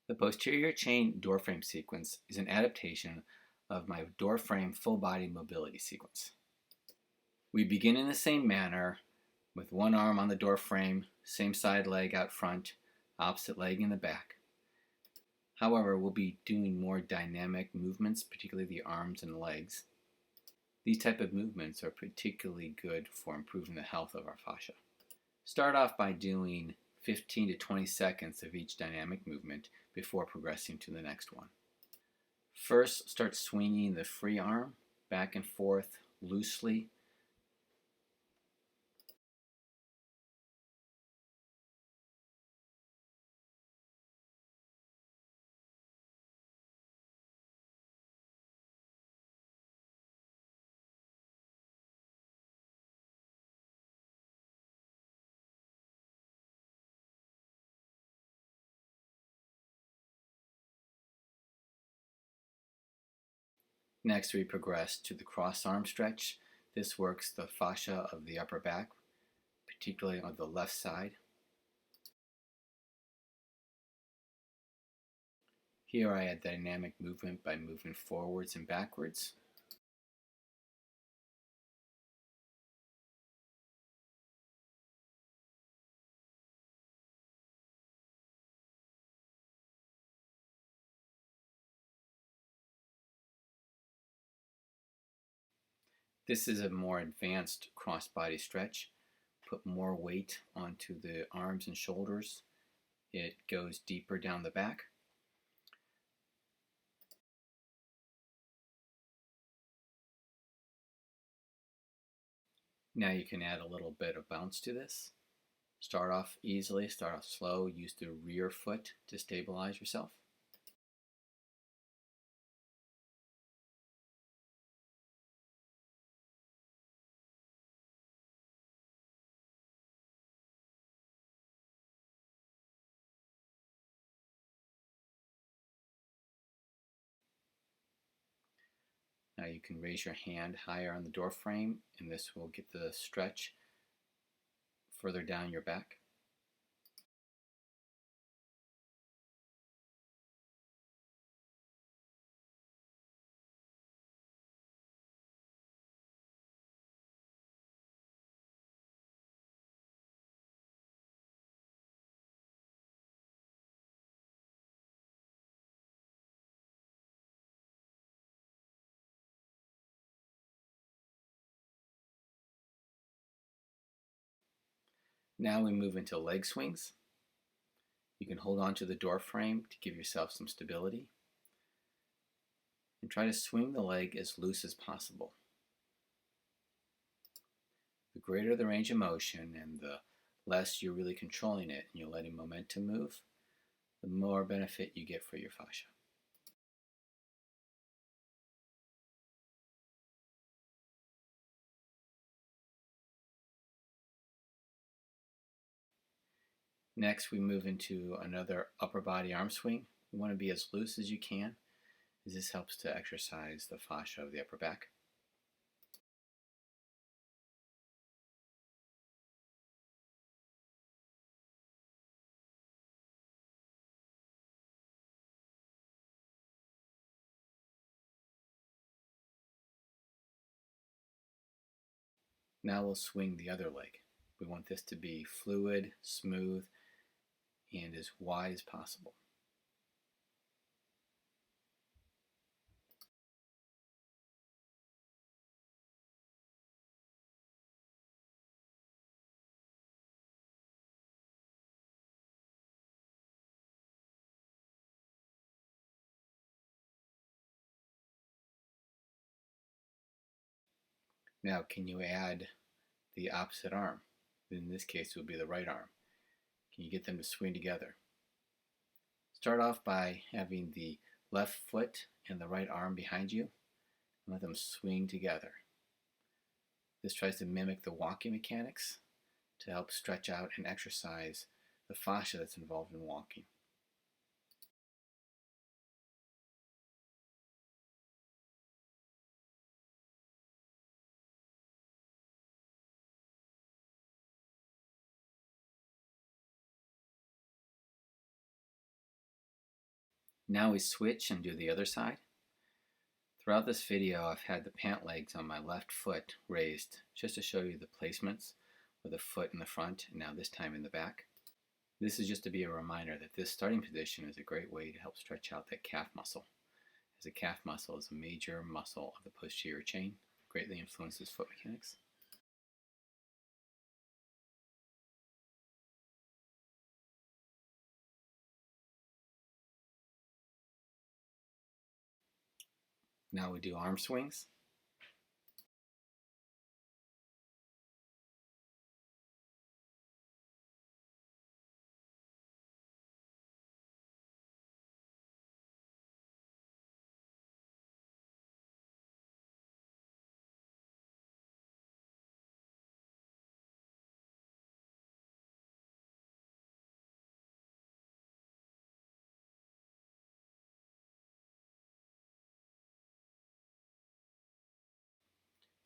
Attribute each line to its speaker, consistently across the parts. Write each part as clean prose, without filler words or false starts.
Speaker 1: The posterior chain door frame sequence is an adaptation of my door frame full body mobility sequence. We begin in the same manner with one arm on the door frame, same side leg out front, opposite leg in the back. However, we'll be doing more dynamic movements, particularly the arms and legs. These type of movements are particularly good for improving the health of our fascia. Start off by doing 15 to 20 seconds of each dynamic movement before progressing to the next one. First, start swinging the free arm back and forth loosely. Next, we progress to the cross arm stretch. This works the fascia of the upper back, particularly on the left side. Here I add dynamic movement by moving forwards and backwards. This is a more advanced cross-body stretch. Put more weight onto the arms and shoulders. It goes deeper down the back. Now you can add a little bit of bounce to this. Start off easily, start off slow, use the rear foot to stabilize yourself. Now you can raise your hand higher on the door frame, and this will get the stretch further down your back. Now we move into leg swings. You can hold on to the door frame to give yourself some stability. And try to swing the leg as loose as possible. The greater the range of motion and the less you're really controlling it and you're letting momentum move, the more benefit you get for your fascia. Next, we move into another upper body arm swing. You want to be as loose as you can, as this helps to exercise the fascia of the upper back. Now we'll swing the other leg. We want this to be fluid, smooth, and as wide as possible. Now, can you add the opposite arm? In this case, it would be the right arm. Can you get them to swing together? Start off by having the left foot and the right arm behind you and let them swing together. This tries to mimic the walking mechanics to help stretch out and exercise the fascia that's involved in walking. Now we switch and do the other side. Throughout this video, I've had the pant legs on my left foot raised just to show you the placements with the foot in the front and now this time in the back. This is just to be a reminder that this starting position is a great way to help stretch out that calf muscle, as the calf muscle is a major muscle of the posterior chain, greatly influences foot mechanics. Now we do arm swings.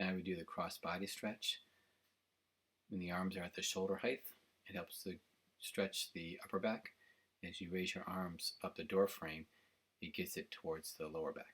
Speaker 1: Now we do the cross body stretch. When the arms are at the shoulder height, it helps to stretch the upper back. As you raise your arms up the door frame, it gets it towards the lower back.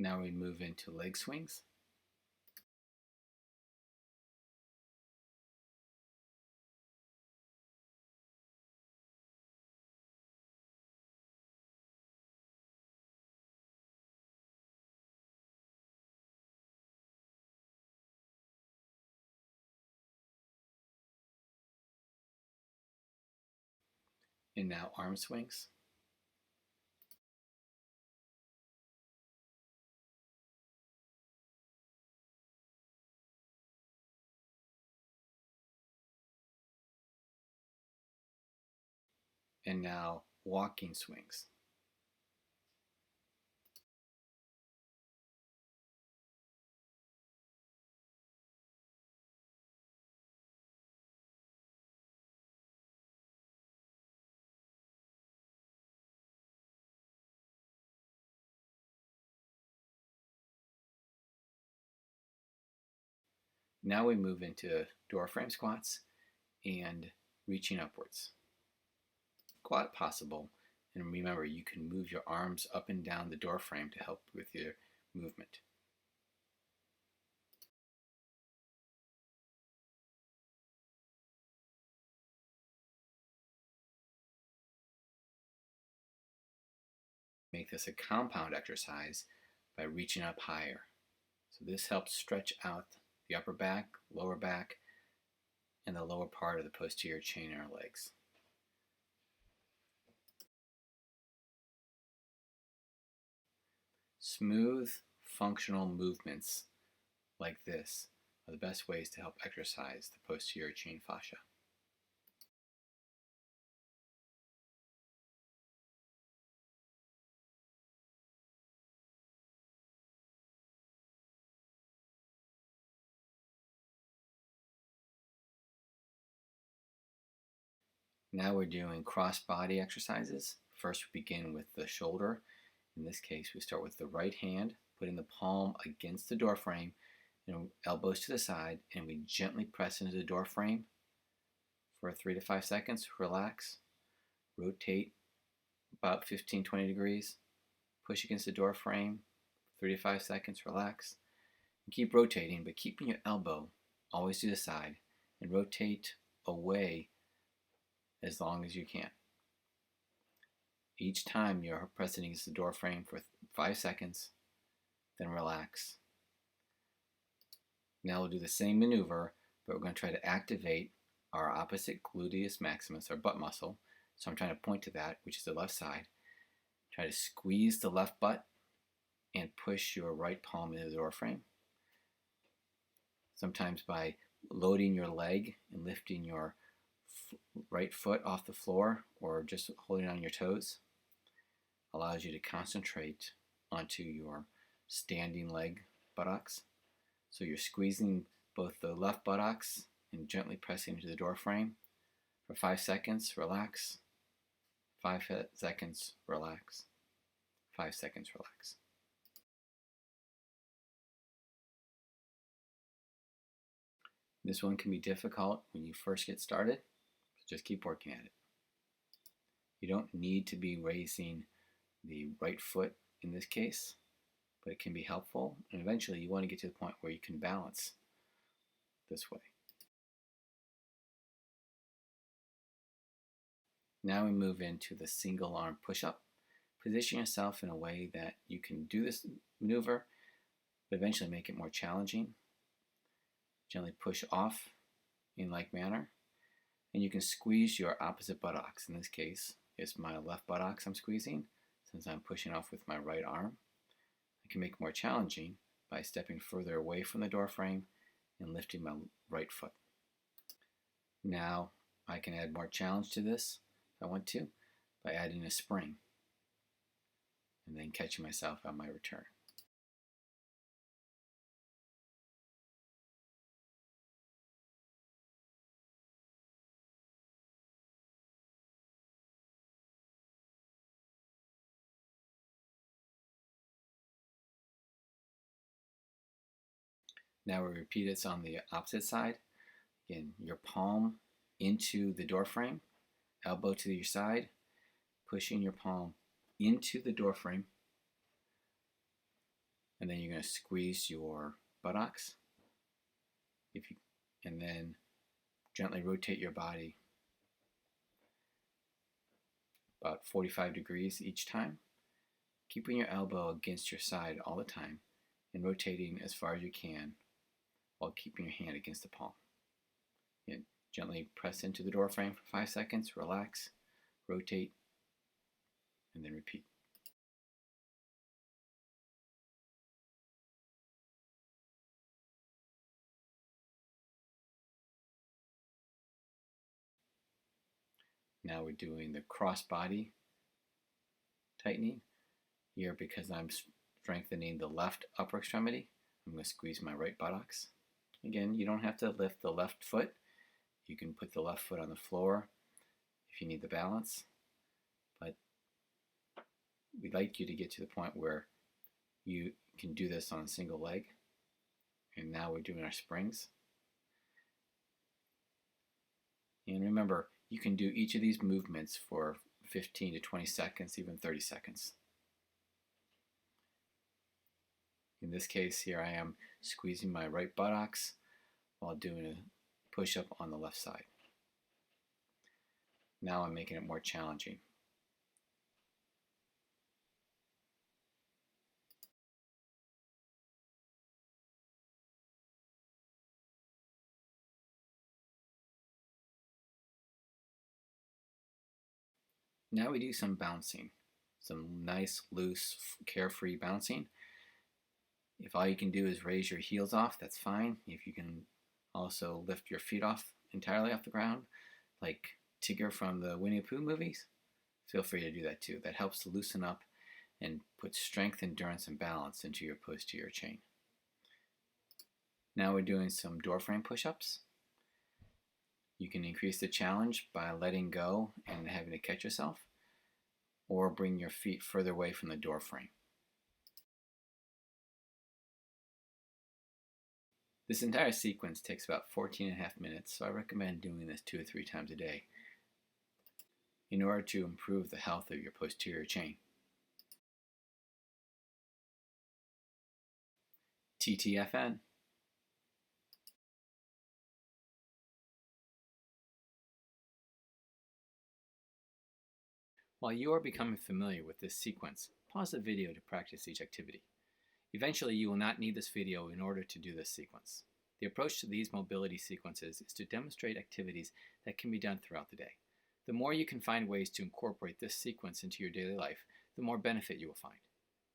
Speaker 1: Now we move into leg swings. And now arm swings. And now walking swings. Now we move into door frame squats and reaching upwards. Squat possible, and remember you can move your arms up and down the door frame to help with your movement. Make this a compound exercise by reaching up higher. So this helps stretch out the upper back, lower back, and the lower part of the posterior chain in our legs. Smooth, functional movements like this are the best ways to help exercise the posterior chain fascia. Now we're doing cross-body exercises. First we begin with the shoulder. In this case, we start with the right hand, putting the palm against the door frame, and elbows to the side, and we gently press into the door frame for 3 to 5 seconds. Relax. Rotate about 15-20 degrees. Push against the door frame, 3 to 5 seconds. Relax. And keep rotating, but keeping your elbow always to the side and rotate away as long as you can. Each time you're pressing against the door frame for 5 seconds, then relax. Now we'll do the same maneuver, but we're going to try to activate our opposite gluteus maximus, our butt muscle. So I'm trying to point to that, which is the left side. Try to squeeze the left butt and push your right palm into the door frame. Sometimes by loading your leg and lifting your right foot off the floor or just holding on your toes allows you to concentrate onto your standing leg buttocks. So you're squeezing both the left buttocks and gently pressing into the door frame for 5 seconds, relax. 5 seconds, relax. 5 seconds, relax. This one can be difficult when you first get started, so just keep working at it. You don't need to be raising the right foot in this case, but it can be helpful, and eventually you want to get to the point where you can balance this way. Now we move into the single arm push-up. Position yourself in a way that you can do this maneuver, but eventually make it more challenging. Gently push off in like manner, and you can squeeze your opposite buttocks. In this case, it's my left buttocks I'm squeezing, since I'm pushing off with my right arm. I can make it more challenging by stepping further away from the door frame and lifting my right foot. Now I can add more challenge to this if I want to by adding a spring and then catching myself on my return. Now we repeat this on the opposite side. Again, your palm into the door frame, elbow to your side, pushing your palm into the door frame, and then you're going to squeeze your buttocks, and then gently rotate your body about 45 degrees each time, keeping your elbow against your side all the time and rotating as far as you can while keeping your hand against the palm. And gently press into the door frame for 5 seconds, relax, rotate, and then repeat. Now we're doing the cross body tightening. Here, because I'm strengthening the left upper extremity, I'm going to squeeze my right buttocks. Again, you don't have to lift the left foot. You can put the left foot on the floor if you need the balance. But we'd like you to get to the point where you can do this on a single leg. And now we're doing our springs. And remember, you can do each of these movements for 15 to 20 seconds, even 30 seconds. In this case, here I am squeezing my right buttocks while doing a push-up on the left side. Now I'm making it more challenging. Now we do some bouncing, some nice, loose, carefree bouncing. If all you can do is raise your heels off, that's fine. If you can also lift your feet off entirely off the ground, like Tigger from the Winnie the Pooh movies, feel free to do that too. That helps to loosen up and put strength, endurance, and balance into your posterior chain. Now we're doing some door frame push-ups. You can increase the challenge by letting go and having to catch yourself, or bring your feet further away from the door frame. This entire sequence takes about 14.5 minutes, so I recommend doing this 2 or 3 times a day in order to improve the health of your posterior chain. TTFN. While you are becoming familiar with this sequence, pause the video to practice each activity. Eventually, you will not need this video in order to do this sequence. The approach to these mobility sequences is to demonstrate activities that can be done throughout the day. The more you can find ways to incorporate this sequence into your daily life, the more benefit you will find.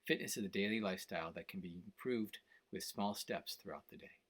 Speaker 1: Fitness is a daily lifestyle that can be improved with small steps throughout the day.